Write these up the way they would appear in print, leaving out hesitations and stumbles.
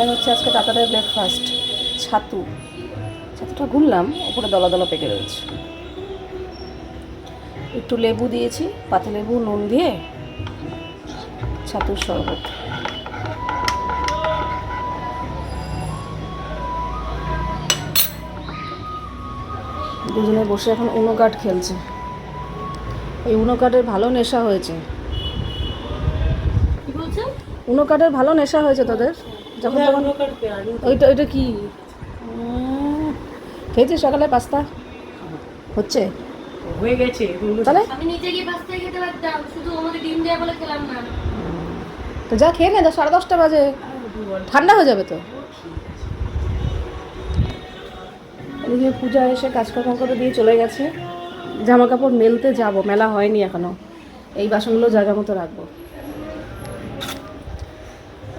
এটা হচ্ছে আজকে তাতাদের ব্রেকফাস্ট, ছাতু। ছাতুটা গুললাম, উপরে দলা দলা পেকে রয়েছে। একটু লেবু দিয়েছি, পাতিলেবু, নুন দিয়ে ছাতুর শরবত। দুজনে বসে এখন উনো কার্ড খেলছে। এই উনো কার্ডের ভালো নেশা হয়েছে। উনো কার্ডের ভালো নেশা হয়েছে তোদের? যখন তখন ওইটা ওইটা কি খেয়েছিস সকালে? পাস্তা হচ্ছে হয়ে গেছে তাহলে? আমি নিজে গিয়ে পাস্তা খেতে পারতাম, শুধু আমাকে ডিম দেয়া বলে খেলাম না। তো যা খেয়ে নে, 10:30 বাজে, ঠান্ডা হয়ে যাবে তো। এদিকে পূজা এসে কাজকর্ম করে দিয়ে চলে গেছে। জামা কাপড় মেলতে যাব, মেলা হয়নি এখনো। এই বাসনগুলো জায়গা মতো রাখবো।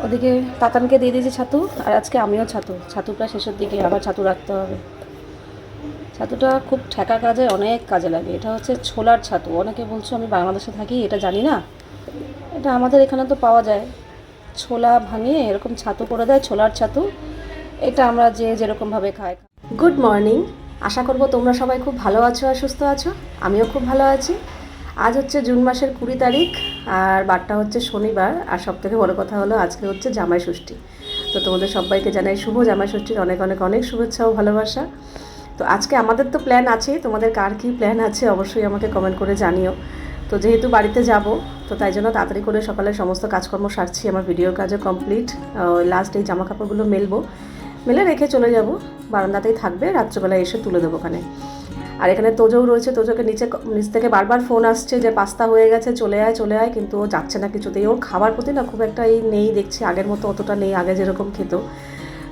ওদিকে তাতানকে দিয়ে দিয়েছি ছাতু, আর আজকে আমিও ছাতু প্রায় শেষের দিকে, আবার ছাতু রাখতে হবে। ছাতুটা খুব ঠেকা কাজে, অনেক কাজে লাগে। এটা হচ্ছে ছোলার ছাতু। অনেকে বলছো আমি বাংলাদেশে থাকি, এটা জানি না। এটা আমাদের এখানে তো পাওয়া যায়। ছোলা ভাঙিয়ে এরকম ছাতু করে দেয়, ছোলার ছাতু। এটা আমরা যে যেরকমভাবে খাই। গুড মর্নিং, আশা করব তোমরা সবাই খুব ভালো আছো আর সুস্থ আছো। আমিও খুব ভালো আছি। আজ হচ্ছে জুন মাসের 20 তারিখ, আর বারটা হচ্ছে শনিবার। আর সবথেকে বড় কথা হলো আজকে হচ্ছে জামাই ষষ্ঠী। তো তোমাদের সবাইকে জানাই শুভ জামাই ষষ্ঠীর অনেক অনেক অনেক শুভেচ্ছা ও ভালোবাসা। তো আজকে আমাদের তো প্ল্যান আছে, তোমাদের কার কী প্ল্যান আছে অবশ্যই আমাকে কমেন্ট করে জানিও। তো যেহেতু বাড়িতে যাব, তো তাই জন্য তাড়াতাড়ি করে সকালে সমস্ত কাজকর্ম সারছি। আমার ভিডিওর কাজও কমপ্লিট। লাস্ট এই জামা কাপড়গুলো মেলে রেখে চলে যাব। বারান্দাতেই থাকবে, রাত্রেবেলা এসে তুলে দেবো ওখানে। আর এখানে তোজও রয়েছে। তোজোকে নিচ থেকে বারবার ফোন আসছে যে পাস্তা হয়ে গেছে, চলে আয়, কিন্তু ও যাচ্ছে না কিছুতেই। ওর খাবার প্রতি না খুব একটা এই নেই দেখছি, আগের মতো অতটা নেই। আগে যেরকম খেত,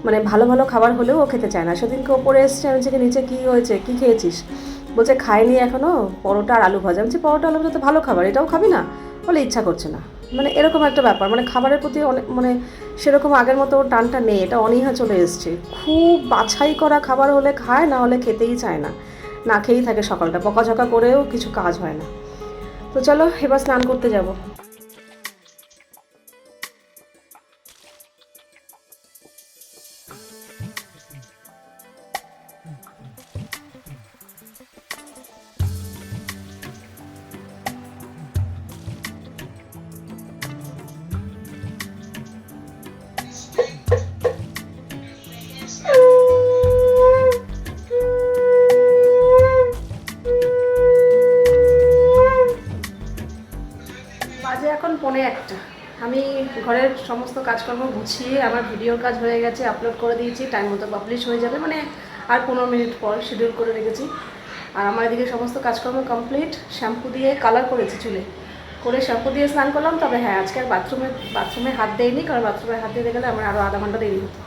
মানে ভালো ভালো খাবার হলেও ও খেতে চায় না। সেদিনকে ওপরে এসছে, আমি থেকে নিচে কী হয়েছে, কী খেয়েছিস? বলছে খাইনি এখনও, পরোটা আর আলু ভাজা। আমি বলছি পরোটা আলু ভাজা তো ভালো খাবার, এটাও খাবি না? বলে ইচ্ছা করছে না। মানে এরকম একটা ব্যাপার, মানে খাবারের প্রতি অনেক, মানে সেরকম আগের মতো টানটা নেই। এটা অনীহা চলে এসছে। খুব বাছাই করা খাবার হলে খায়, না হলে খেতেই চায় না। না খেয়েই থাকে সকালটা, বকাঝকা করেও কিছু কাজ হয় না। তো চলো এবার স্নান করতে যাব। বাজে এখন 1:45। আমি ঘরের সমস্ত কাজকর্ম গুছিয়ে, আমার ভিডিওর কাজ হয়ে গেছে, আপলোড করে দিয়েছি, টাইম মতো পাবলিশ হয়ে যাবে, মানে আর 15 মিনিট পর শিডিউল করে রেখেছি। আর আমার এদিকে সমস্ত কাজকর্ম কমপ্লিট। শ্যাম্পু দিয়ে কালার করেছি চুলে, করে শ্যাম্পু দিয়ে স্নান করলাম। তবে হ্যাঁ, আজকে আর বাথরুমে হাত দেয়নি, কারণ বাথরুমে হাত দিতে গেলে আমার আরও আধা ঘন্টা দেরি হতো।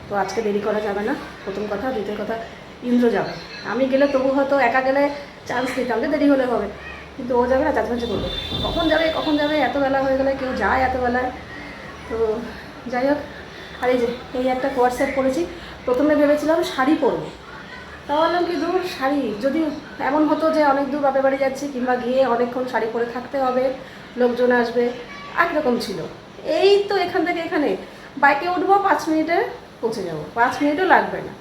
তো আজকে দেরি করা যাবে না, প্রথম কথা। দ্বিতীয় কথা, ইন্দ্র যাবে। আমি গেলে তবু হয়তো একা গেলে চান্স নিতাম যে দেরি হলে হবে, কিন্তু ও যাবে না, চাচামাচি করবে। কখন যাবে, এত বেলা হয়ে গেলে কেউ যায় এত বেলায়? তো যাই হোক। আর এই একটা কোয়ার সেট পরেছি। প্রথমে ভেবেছিলাম শাড়ি পরবো, তাও বললাম কি দূর, শাড়ি যদি এমন হতো যে অনেক দূর বাপের বাড়ি যাচ্ছি, কিংবা গিয়ে অনেকক্ষণ শাড়ি পরে থাকতে হবে, লোকজন আসবে, একরকম ছিল। এই তো এখান থেকে এখানে বাইকে উঠবো, 5 মিনিটে পৌঁছে যাবো, 5 মিনিটও লাগবে না।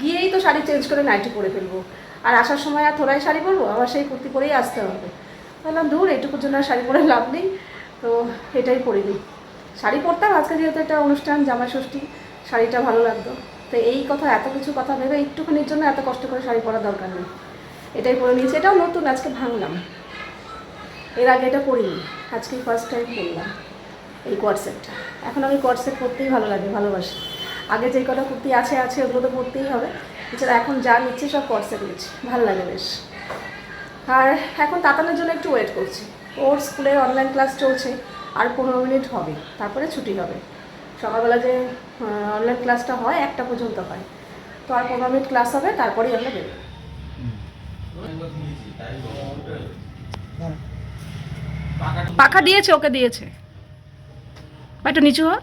গিয়েই তো শাড়ি চেঞ্জ করে নাইটি পরে ফেলবো, আর আসার সময় আর থোড়াই শাড়ি পরবো, আবার সেই কুর্তি পরেই আসতে হবে। বললাম দূর, এইটুকুর জন্য শাড়ি পরে লাভ নেই, তো এটাই পরিনি। শাড়ি পরতাম, আজকে যেহেতু একটা অনুষ্ঠান, জামাই ষষ্ঠী, শাড়িটা ভালো লাগতো। তো এই কথা, এত কিছু কথা ভেবে একটুখানির জন্য এত কষ্ট করে শাড়ি পরার দরকার নেই, এটাই পরে নিয়েছি। এটাও নতুন, আজকে ভাঙলাম, এর আগে এটা পরিনি, আজকেই ফার্স্ট টাইম পরলাম এই কোয়ার সেটটা। এখন আমি কোয়ার সেট পরতেই ভালোবাসি। আগে যে কটা কুর্তি আছে ওগুলো তো পরতেই হবে, এছাড়া এখন যা নিচ্ছি সব কোয়ার সেট নিচ্ছি, ভালো লাগে বেশ। আর এখন তাতানের জন্য একটু ওয়েট করছি। ওর স্কুলের অনলাইন ক্লাস চলছে, আর 15 মিনিট হবে, তারপরে ছুটি হবে। সকালবেলা যে অনলাইন ক্লাসটা হয় 1টা পর্যন্ত হয়, তো আর 15 মিনিট ক্লাস হবে, তারপরেই আমরা বেরোবো। পাখা দিয়েছে, ওকে দিয়েছে। একটু নিচু হ।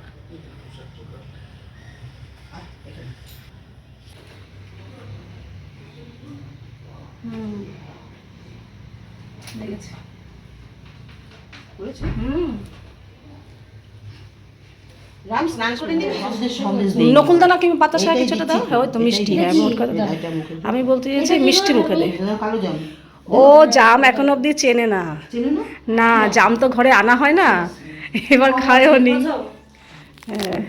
রাম স্নান করে নিবি, সন্দেশ দিই। নকুলদানা কিংবা বাতাসা এটাই কিছুটা দাও। দিচ্ছি। হ্যাঁ ওই তো মিষ্টি, হ্যাঁ মোট কথা দাও। এটা মুখে দাও। আমি বলতে চাইছি মিষ্টি মুখে দে। এটা দাও কালো জাম। ও জাম এখন অবধি চেনে না। চেনো না? না জাম তো ঘরে আনা হয় না, এবার খায়ও নি। হ্যাঁ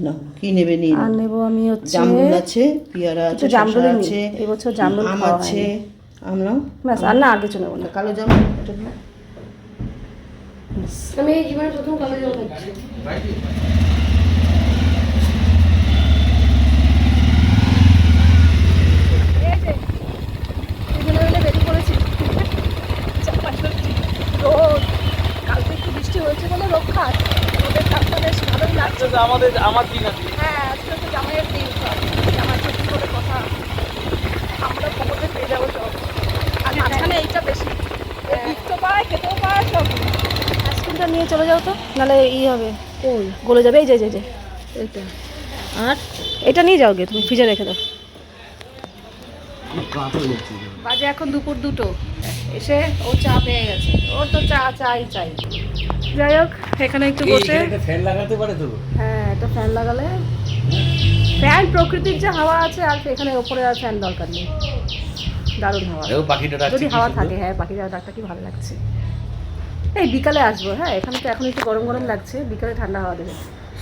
নাও, কি নেবে নিন। আর নেবো আমি হচ্ছে জামরুল আছে, পেয়ারা আছে, একটু জামরুল শসা নিই। আছে, এবছর জামরুল আম খাওয়া আছে। হয়নি। আম নাও। ব্যাস আর না আর কিছু নেবো না। কালো জাম এটা নাও। আমি এই জীবনে প্রথম কালো জাম খাচ্ছি। বেরিয়ে পড়েছি। রোদ কালকে একটু বৃষ্টি হয়েছে বলে রক্ষা। রোদের তাপটা বেশ ভালোই লাগছে। আমার দিন আছে। হ্যাঁ আজকে হচ্ছে জামাইয়ের দিন, সব জামাই সত্যি করে কথা আমরা খবরে পেয়ে যাবো সব। আর মাঝখানে এইটা বেশি গিফটও পায়, খেতেও পায় সব। আইসক্রিমটা নিয়ে চলে যাও তো, নাহলে হবে ওই গলে যাবে। এই যে যে এইটা, আর এটা নিয়ে যাও গে, তুমি ফ্রিজে রেখে দাও। বাজে এখন দুপুর 2টো। এসে ও চা পেয়ে গেছে, ওর তো চাই চাই। যাই হোক এখানে একটু বসে ফ্যান লাগাতে পারে তো। হ্যাঁ একটা ফ্যান লাগালে, ফ্যান প্রকৃতির যে হাওয়া আছে, আর এখানে ওপরে আর ফ্যান দরকার নেই। দারুণ হাওয়া, দেখো পাখিটা ডাকছে যদি কি হাওয়া সুন্দর। থাকে। হ্যাঁ পাখি যাওয়া ডাকটা কি ভালো লাগছে। এই বিকালে আসবো। হ্যাঁ এখানে তো এখন একটু গরম গরম লাগছে, বিকালে ঠান্ডা হাওয়া দেবে।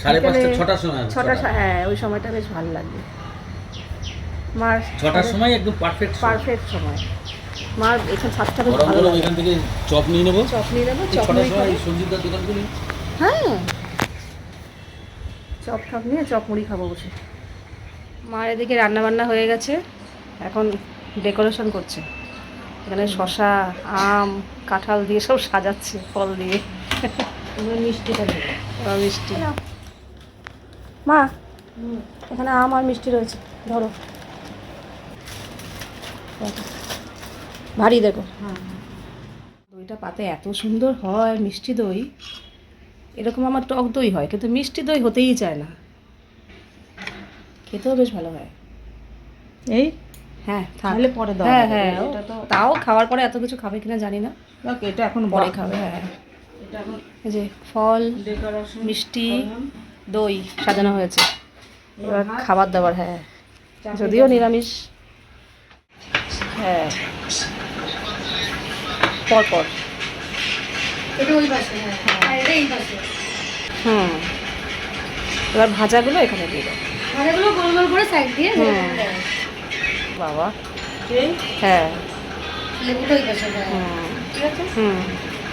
5:30 6টার সময় আসবে। 6টা, হ্যাঁ ওই সময়টা বেশ ভালো লাগবে। মার 6টার সময় একদম পারফেক্ট। পারফেক্ট সময়। মার এখানে 7টা বেশ গরম ভালো গরম লাগে। এখান থেকে চপ নিয়ে নেবো। চপ নিয়ে নেবো, এই চপ 6টার মুড়ি সময় খাবো। এই সঞ্জিতার দোকান খুলি। হ্যাঁ চপ ঠপ নিয়ে চপ মুড়ি খাবো বসে। মার এদিকে রান্না বান্না হয়ে গেছে, এখন ডেকোরেশন করছে। এখানে শসা, আম, কাঁঠাল দিয়ে সব সাজাচ্ছে, ফল দিয়ে। মিষ্টিটা দেবো, মিষ্টি। মা এখানে আম আর মিষ্টি রয়েছে, ধরো। ভারী দেখো। দইটা পাতে এত সুন্দর হয়, মিষ্টি দই। এরকম আমার টক দই হয়, কিন্তু মিষ্টি দই হতেই চায় না। খেতেও বেশ ভালো হয়। এই হ্যাঁ তাহলে পরে দাও। হ্যাঁ হ্যাঁ এটা তো তাও খাওয়ার পরে এত কিছু খাবে কিনা জানি না, এটা এখন পরে খাবে। হ্যাঁ এটা এখন এই যে ফল, ডেকোরেশন মিষ্টি, দই সাজানো হয়েছে। এবার খাবার দাবার, হ্যাঁ যদিও নিরামিষ। হ্যাঁ পরপর। এটা ওই পাশে, হ্যাঁ আর এটা এই পাশে। হুম এবার ভাজাগুলো এখানে দিয়ে দাও। ভাজাগুলো গোল গোল করে সাইড দিয়ে বাবা হ্যাঁ লেবুটা ওই পাশে, হ্যাঁ ঠিক আছে। হুম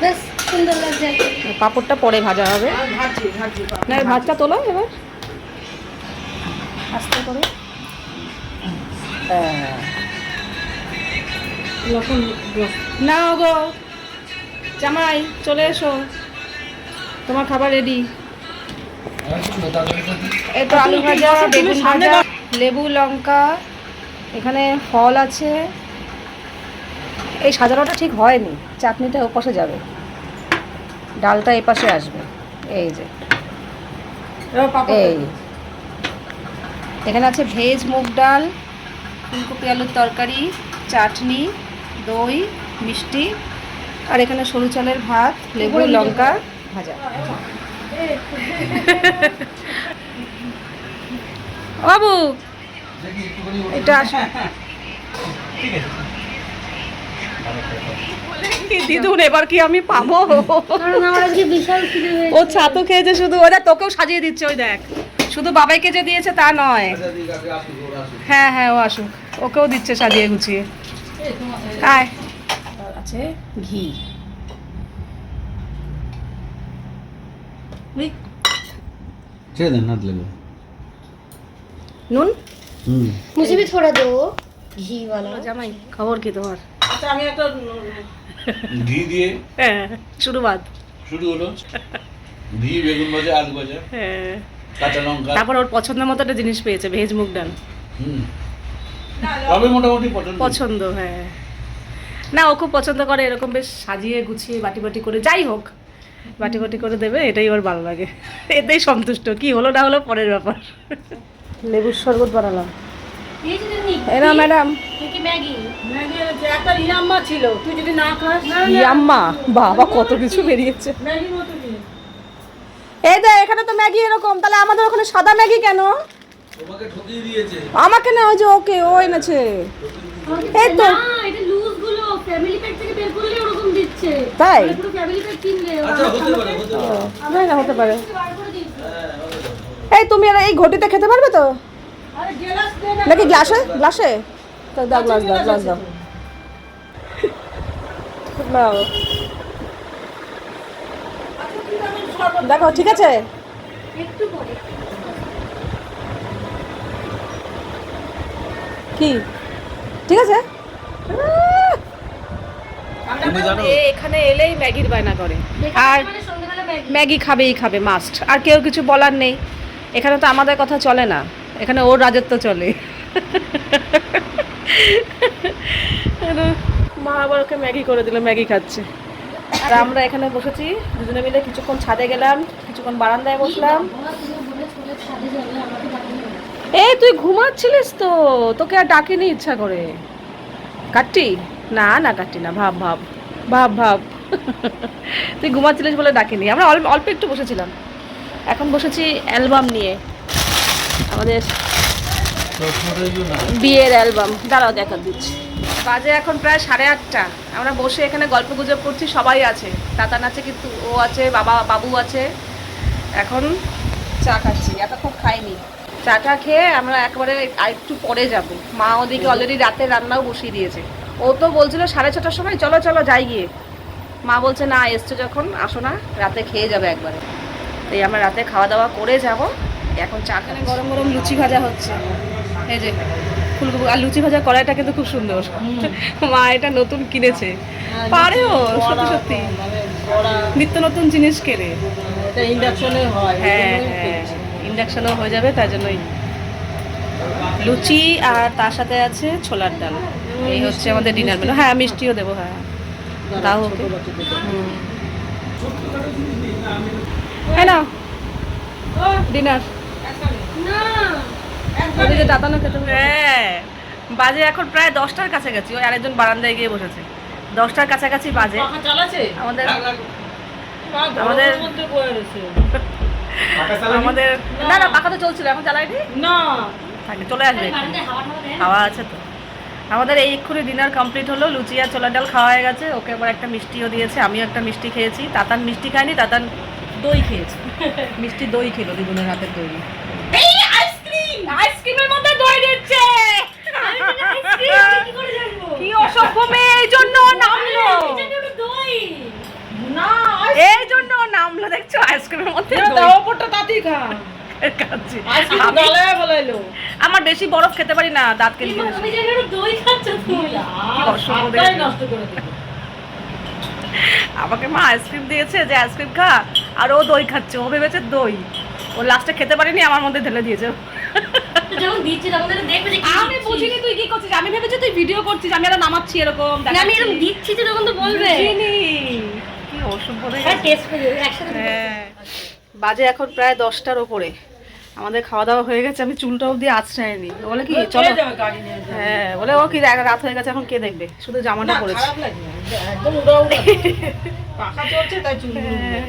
বেশ সুন্দর লাগছে আর কি। পাঁপড়টা পরে ভাজা হবে। না এই ভাতটা তোলো এবার আস্তে করে। না গো জামাই চলে এসো, তোমার খাবার রেডি। এই তো আলু ভাজা, বেগুন ভাজা, লেবু লঙ্কা, এখানে ফল আছে। এই সাজানোটা ঠিক হয়নি, চাটনিটা ও পাশে যাবে, ডালটা এ পাশে আসবে। এই যে এই এখানে আছে ভেজ মুগ ডাল, ফুলকপি আলুর তরকারি, চাটনি, দই, মিষ্টি, আর এখানে সরু চালের ভাত, লেবু লঙ্কা ভাজা। বাবু এটা দিদুন এবার কি আমি পাবো? কারণ আমার আজকে বিশাল খিদে হয়েছে। ও ছাতু খেয়েছে শুধু, ওই দেখ তোকেও সাজিয়ে দিচ্ছে, ওই দেখ শুধু বাবাইকে যে দিয়েছে তা নয়। হ্যাঁ হ্যাঁ ও আসুক, ওকেও দিচ্ছে সাজিয়ে গুছিয়ে। আয় আছে ঘি, ছেড়ে দেন, হাত লেগে। নুন। मुझे भी थोड़ा दो घी वाला। জামাই খবর কি তোমার? আচ্ছা আমি একটা ঘি দিয়ে হ্যাঁ শুরু বাদ। শুরু হলো। ঘি, বেগুন ভাজা, আলু ভাজা, হ্যাঁ কাঁচা লঙ্কা। তারপর ওর পছন্দের মতো একটা জিনিস পেয়েছে, ভেজ মুগ ডাল। তবে মোটামুটি পছন্দ। পছন্দ হ্যাঁ, না ও খুব পছন্দ করে এরকম বেশ সাজিয়ে গুছিয়ে বাটি বাটি করে, যাই হোক বাটি বাটি করে দেবে, এটাই ওর ভালো লাগে। এতেই সন্তুষ্ট, কি হলো না হলো পরের ব্যাপার। লেবুর শরবত বানালাম। ये जो नहीं এরা ম্যাডাম ये की मैगी। একটা ইয়াম্মা ছিল, তুই যদি না খাস ইয়াম্মা, বাবা কত কিছু বেরিয়েছে। ম্যাগি মতো কি এই যে এখানে তো ম্যাগি এরকম, তাহলে আমাদের ওখানে সাদা ম্যাগি কেন? তোমাকে ঠকিয়ে দিয়েছে। আমাকে না, ওই যে ওকে ও এনেছে। এই তো না এটা লুজ গুলো ফ্যামিলি প্যাক থেকে বের করলে ওরকম দিচ্ছে। তাই? মানে পুরো ফ্যামিলি প্যাক কিনলে আচ্ছা হতে পারে হতে পারে। না না হতে পারে। বার করে দিচ্ছে। হ্যাঁ হতে পারে। এই তুমি আর এই ঘটিতে খেতে পারবে তো আরে গ্লাস দে না। নাকি গ্লাসে? গ্লাসে তো দাও, গ্লাস দাও, গ্লাস দাও। নাও। আচ্ছা ঠিক আছে শরবত দেখো ঠিক আছে। একটু পরে কি ঠিক আছে? তুমি জানো এখানে এলেই ম্যাগির বায়না করে, আর আর মানে সন্ধ্যাবেলা ম্যাগি ম্যাগি খাবেই খাবে, মাস্ট। আর কেউ কিছু বলার নেই। এখানে তো আমাদের কথা চলে না, এখানে ওর রাজত্ব চলে। মা আবার ওকে ম্যাগি করে দিল, ম্যাগি খাচ্ছে। আর আমরা এখানে বসেছি দুজনে মিলে, কিছুক্ষণ ছাদে গেলাম, কিছুক্ষণ বারান্দায় বসলাম। বাবা তুমি বলে চলে ছাদে যাবে আমাকে ডাকেনি। এই তুই ঘুমাচ্ছিলিস তো, তোকে আর ডাকিনি ইচ্ছা করে। কাটটি? না না কাটটি না, ভাব ভাব ভাব ভাব। তুই ঘুমাচ্ছিলিস বলে ডাকিনি, আমরা অল্প অল্প একটু বসেছিলাম। এখন বসেছি অ্যালবাম নিয়ে, আমাদের বিয়ের অ্যালবাম। দাঁড়াও দেখা দিচ্ছি। বাজে এখন প্রায় 8:30। আমরা বসে এখানে গল্প গুজব করছি, সবাই আছে। তাতান আছে, কিন্তু ও আছে, বাবু আছে। এখন চা খাচ্ছি, এতক্ষণ খাইনি। চাটা খেয়ে আমরা একবারে একটু পরে যাব। মা ওদিকে অলরেডি রাতে রান্নাও বসিয়ে দিয়েছে। ও তো বলছিল 6:30টার সময় চলো চলো যাই গিয়ে। মা বলছে না, এসছো যখন আসো না, রাতে খেয়ে যাবে একবারে। তাই আমরা রাতে খাওয়া দাওয়া করে যাব। এখন চা খানে গরম গরম লুচি ভাজা হচ্ছে। এই যে ফুলকপি আর লুচি ভাজা কড়াইটা কিন্তু খুব সুন্দর। মা এটা নতুন কিনেছে, পারেও সত্যি সত্যি মানে বড়া নিত্য নতুন জিনিস কেনে। এটা ইন্ডাকশনে হয়। হ্যাঁ হ্যাঁ, ইন্ডাকশনও হয়ে যাবে, তাই জন্যই লুচি। আর তার সাথে আছে ছোলার ডাল। এই হচ্ছে আমাদের ডিনার মেনু। হ্যাঁ মিষ্টিও দেবো, হ্যাঁ তাও ওকে। হ্যাঁ না ডিনার না ওদিকে দাঁতানো খেতে হবে। হ্যাঁ বাজে এখন প্রায় 10টার কাছাকাছি। ওই আরেকজন বারান্দায় গিয়ে বসেছে। 10টার কাছাকাছি বাজে। পাখা চালাচ্ছে? আমাদের আমাদের আমাদের- মধ্যে বয়ে রয়েছে। আমাদের না না পাখা তো চলছিল, এখন চালাইনি। না থাকে চলে আসবে এক্ষুনি। বারান্দায় হাওয়া টাওয়া দেয় না? খাওয়া আছে তো। আমাদের এই এক্ষুনি ডিনার কমপ্লিট হলো। লুচি আর ছোলার ডাল খাওয়া হয়ে গেছে। ওকে আবার একটা মিষ্টিও দিয়েছে, আমিও একটা মিষ্টি খেয়েছি। তাতান মিষ্টি খায়নি, তাতান দই খেয়েছে। মিষ্টি দই খেলো, দুজনের হাতের দই। এই আইসক্রিম, আইসক্রিমের মধ্যে দই দিচ্ছে। আইসক্রিম আমি কি করে জানবো? কি অসভ্য মেয়ে, এই জন্য ও নামলো। এটা তো দই। না এই জন্য ও নামলো, দেখছো আইসক্রিমের মধ্যে দই দাও ওপরটা তাতেই খা। খাচ্ছে। আইসক্রিম আমি- গালায় বলাইলো। আমার বেশি বরফ খেতে পারি না, দাঁত কেটে এবার দিয়েছে। আমি জানি না দই খাচ্ছ তুমি। অসভ্য সবটাই দেখে। নষ্ট করে দিল। আমাকে মা আইসক্রিম দিয়েছে যে আইসক্রিম খা, আর ও দই খাচ্ছে। ও ভেবেছে দই, ও লাস্টে খেতে পারিনি, আমার মধ্যে ঢেলে দিয়েছে। তো যখন দিচ্ছি তখন তো দেখবে যে কি আমি দিচ্ছি। বুঝিনি তুই কি করছিস, আমি ভেবেছি তুই ভিডিও করছিস, আমি আর নামাচ্ছি এরকম না, আমি এরকম দিচ্ছি তো তখন তো বলবে। বুঝিনি। কি অসভ্য দেখে। আর টেস্ট করে একসাথে হ্যাঁ বাজে এখন প্রায় 10টার ওপরে। আমাদের খাওয়া দাওয়া হয়ে গেছে, আমি চুলটা অবধি আঁচড়াইনি। ও বলে কি চলো, চলে যাবে গাড়ি নিয়ে যাবে। হ্যাঁ বলে ও কি রাত হয়ে গেছে, এখন কে দেখবে, শুধু জামাটা না, পরেছে। খারাপ লাগে না। একদম উড়া উড়া। পাখা চলছে তাই চুল হ্যাঁ,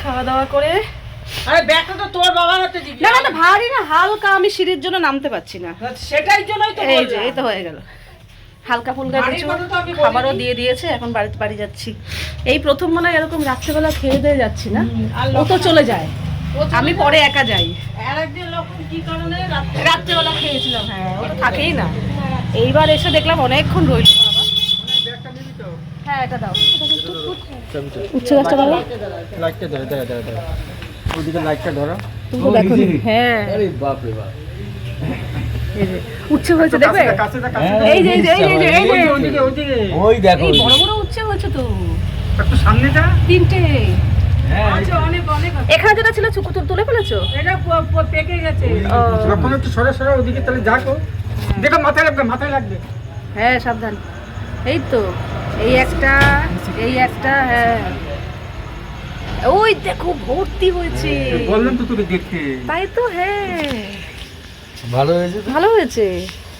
খাওয়া দাওয়া করে আরে ব্যাগটা তো তোর বাবার হাতে দিবি। না না না, ভারী না, হালকা। আমি সিঁড়ির জন্য নামতে পারছি না। সেটাই জন্যই তো এই যে বললাম। এই তো হয়ে গেল। হালকা ফুলকা ভারী কিছু কথা তো আমি খাবারও বলিনি। দিয়ে দিয়েছে। এখন বাড়ি যাচ্ছি। এই প্রথম মনে হয় এরকম রাত্রেবেলা খেয়ে দিয়ে যাচ্ছি না। আর ও তো চলে যায়, আমি পরে একা যাই। আর একদিন লক্ষণ কি কারণে রাত্রেবেলা খেয়েছিলাম, হ্যাঁ ও তো থাকেই না। এইবার এসে দেখলাম অনেকক্ষণ রইল। হ্যাঁ এটা দাও, উচ্ছে গাছটা ধরো। লাইটটা ধরো ধরো ধরো ধরো ওদিকে লাইটটা ধরো তুমি দেখো নি? হ্যাঁ আরে বাপ রে বাপ। এই যে উচ্ছে হয়েছে, দেখবে? কাছে যা এই যে এই যে এই যে এই যে ওদিকে ওদিকে ওই দেখো এই বড় বড় উচ্ছে হয়েছে তো, একটু সামনে যা 3টে। হ্যাঁ আছে অনেক অনেক আছে। এখানে যেটা ছিল তুলে ফেলেছো? এটা পেকে গেছে। ও, যখন একটু সরে সরে ওদিকে তাহলে যাকো দেখো মাথায় লাগবে মাথায় লাগবে হ্যাঁ সাবধান। এই তো এই একটা, এই একটা, হ্যাঁ ওই দেখো ভর্তি হয়েছে। বললাম তো তোকে দেখতে তাই তো, হ্যাঁ ভালো হয়েছে তো। ভালো হয়েছে।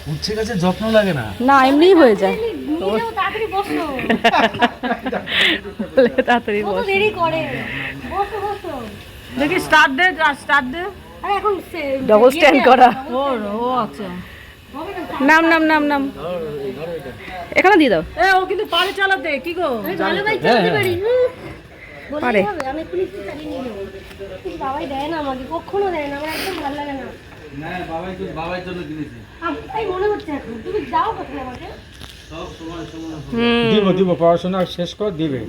উচ্ছে গাছের যত্ন লাগে না। না এমনিই হয়ে যায়। নিয়ে যাও তাড়াতাড়ি বসো। বলে তাড়াতাড়ি কত বস। দেরি করে। বসো বসো। দেখি স্টার্ট দে স্টার্ট দে। আর এখন ডবল স্ট্যান্ড করা। ও আচ্ছা। নাম নাম নাম নাম এখানে দিয়ে দাও। এ ও কিন্তু পারে চালাতে কি গো? আমি ভালো বাইক চালাতে পারি। পারে। বললেই হবে, আমি পুলিশ চালিয়ে নিয়ে যাবো। কিন্তু বাবাই দেয় না আমাকে, কখনো দেয় না, আমার একদম ভালো লাগে না। না বাবাই জন্য কিনেছি তাই মনে হচ্ছে এখন, তুমি দাও কোথায় আমাকে? সব সময় দিব পড়াশোনা শেষ কর দিবে।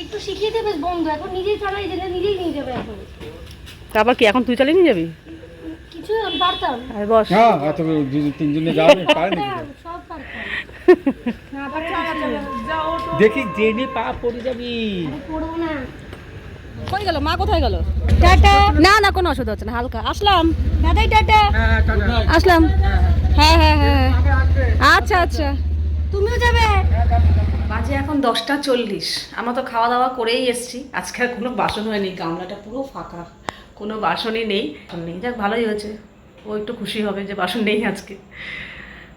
একটু শিখিয়ে দেবে বন্ধু, এখন নিজেই চালাই দিলে নিজেই নিয়ে যাবে এখন। তারপর কি এখন তুই চালিয়ে নিয়ে যাবি? কিছু আমি পারতাম। আর বস। হ্যাঁ এত তিনজনে যাবে পারে নাকি? সব পারতাম। না পারে দেখি জেনে পা পড়ে যাবি। আমি পড়বো না। কই গেল মা, কোথায় গেল? টাটা। না না কোনো অসুবিধা হচ্ছে না, হালকা আসলাম। দাদাই টাটা। হ্যাঁ টাটা। আসলাম। হ্যাঁ হ্যাঁ হ্যাঁ আচ্ছা আচ্ছা। তুমিও যাবে? বাজে এখন 10:40। আমরা তো খাওয়া দাওয়া করেই এসেছি। আজকে আর কোনো বাসন হয়নি, গামলাটা পুরো ফাঁকা, কোনো বাসনই নেই। যাক ভালোই হয়েছে, ও একটু খুশি হবে যে বাসন নেই আজকে।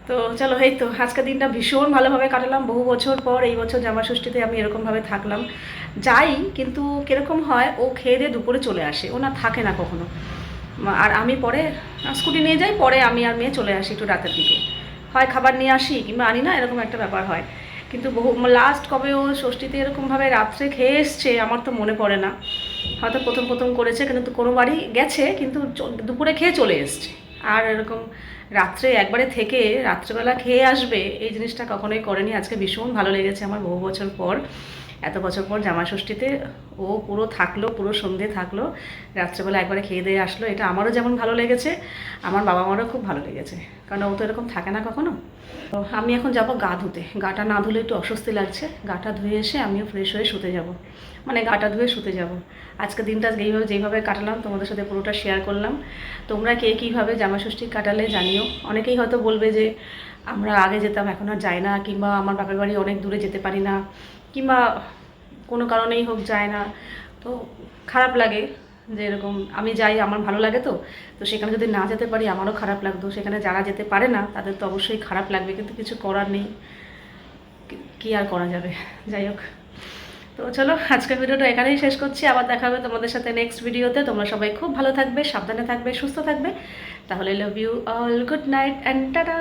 তো চলো, এই তো আজকের দিনটা ভীষণ ভালোভাবে কাটালাম। বহু বছর পর এই বছর জামাষষ্ঠীতে আমি এরকমভাবে থাকলাম। যাই কিন্তু কীরকম হয়, ও খেয়ে দিয়ে দুপুরে চলে আসে, ও না থাকে না কখনো। আর আমি পরে স্কুটি নিয়ে যাই, পরে আমি আর মেয়ে চলে আসি একটু রাতের দিকে, হয় খাবার নিয়ে আসি কিংবা আনি না, এরকম একটা ব্যাপার হয়। কিন্তু বহু লাস্ট কবে ও ষষ্ঠীতে এরকমভাবে রাত্রে খেয়ে এসছে আমার তো মনে পড়ে না। হয়তো প্রথম প্রথম করেছে, কিন্তু কোনো বাড়ি গেছে কিন্তু দুপুরে খেয়ে চলে এসছে। আর এরকম রাত্রে একবারে থেকে রাত্রেবেলা খেয়ে আসবে, এই জিনিসটা কখনোই করেনি। আজকে ভীষণ ভালো লেগেছে আমার, বহু বছর পর, এত বছর পর জামাষষ্ঠীতে ও পুরো থাকলো, পুরো সন্ধে থাকলো, রাত্রেবেলা একবারে খেয়ে দিয়ে আসলো। এটা আমারও যেমন ভালো লেগেছে, আমার বাবা মারও খুব ভালো লেগেছে, কারণ ও তো এরকম থাকে না কখনো। তো আমি এখন যাব গা ধুতে, গাটা না ধুলে একটু অস্বস্তি লাগছে। গাটা ধুয়ে এসে আমিও ফ্রেশ হয়ে শুতে যাব, মানে গাটা ধুয়ে শুতে যাব। আজকে দিনটা যেইভাবে কাটালাম তোমাদের সাথে পুরোটা শেয়ার করলাম। তোমরা কে কীভাবে জামাষষ্ঠী কাটালে জানিও। অনেকেই হয়তো বলবে যে আমরা আগে যেতাম এখন আর যাই না, কিংবা আমার বাপের বাড়ি অনেক দূরে যেতে পারি না, কিংবা কোনো কারণেই হোক যায় না। তো খারাপ লাগে যে এরকম আমি যাই, আমার ভালো লাগে, তো সেখানে যদি না যেতে পারি আমারও খারাপ লাগতো। সেখানে যারা যেতে পারে না তাদের তো অবশ্যই খারাপ লাগবে, কিন্তু কিছু করার নেই, কি আর করা যাবে। যাই হোক, তো চলো আজকের ভিডিওটা এখানেই শেষ করছি। আবার দেখা হবে তোমাদের সাথে নেক্সট ভিডিওতে। তোমরা সবাই খুব ভালো থাকবে, সাবধানে থাকবে, সুস্থ থাকবে। তাহলে love you all, good night and tata.